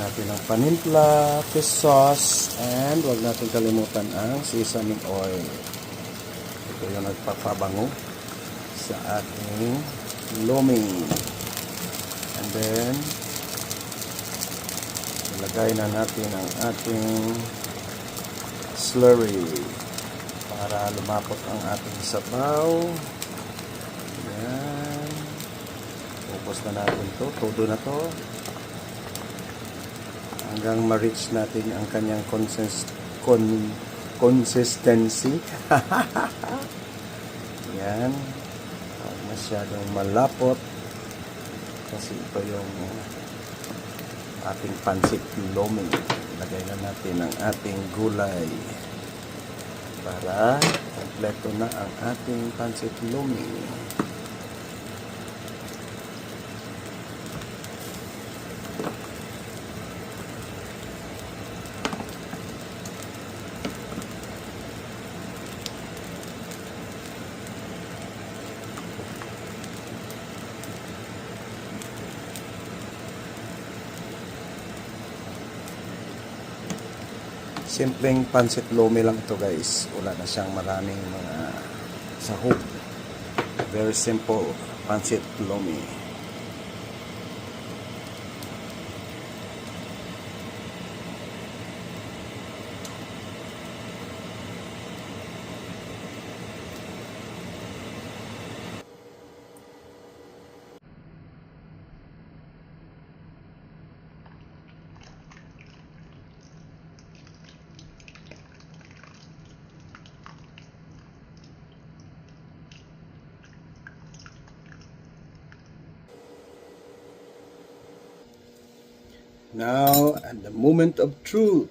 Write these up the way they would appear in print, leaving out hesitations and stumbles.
natin ang panimpla, fish sauce, and huwag natin kalimutan ang seasoning oil. Ito yung nagpapabango sa ating lomi. And then, ilagay na natin ang ating slurry para lumapot ang ating sabaw. Yan. Focus na natin to. Todo na to. Hanggang ma-reach natin ang kanyang consistency. Yan. Huwag masyadong malapot. Kasi ito yung ating pansit lomi. Lagay na natin ang ating gulay para kompleto na ang ating pansit lomi. Simpleng pansit lomi lang ito guys. Wala na siyang maraming mga sahog. Very simple pansit lomi. Now, at the moment of truth,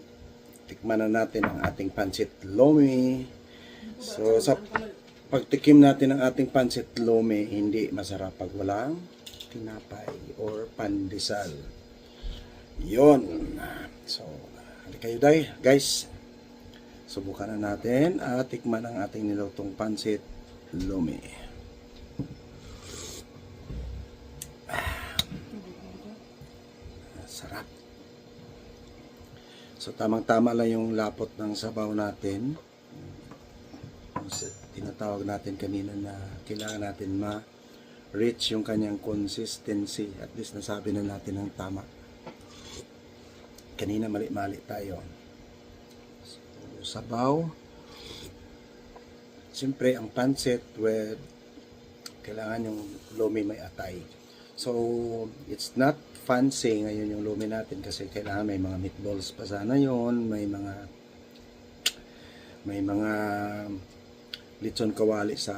tikman na natin ang ating pansit lomi. So, sa pagtikim natin ng ating pansit lomi, hindi masarap pag walang tinapay or pandesal. Yon. So, hali kayo guys. Subukan na natin at tikman ang ating nilutong pansit lomi. Sarap. So tamang-tama lang yung lapot ng sabaw natin. Tinatawag natin kanina na kailangan natin ma-reach yung kanyang consistency. At least nasabi na natin ang tama. Kanina mali-mali tayo. So, sabaw. Siyempre ang pancit with kailangan yung lomi may atay. So, it's not fancy ngayon yung lomi natin kasi kailangan may mga meatballs pa sana yon, may mga lechon kawali sa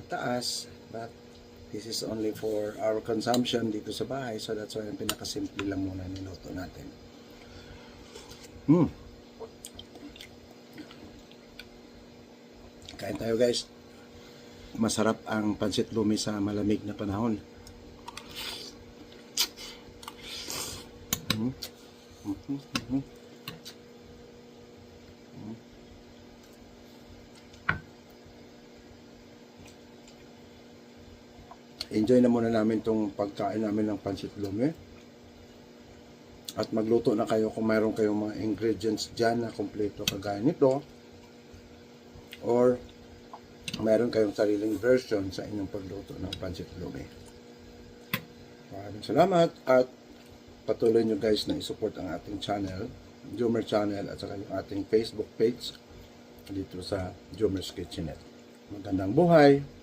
taas, but this is only for our consumption dito sa bahay, so that's why yung pinakasimple lang muna niluto natin. Kain tayo guys. Masarap ang pansit lomi sa malamig na panahon. Enjoy na muna namin itong pagkain namin ng pansit lomi. At magluto na kayo kung mayroon kayong mga ingredients dyan na kompleto kagaya nito. Or mayroon kayong sariling version sa inyong pagluto ng pansit lomi. Maraming salamat at patuloy nyo guys na isupport ang ating channel, Jomer Channel, at saka yung ating Facebook page dito sa Jomer's Kitchenette. Magandang buhay!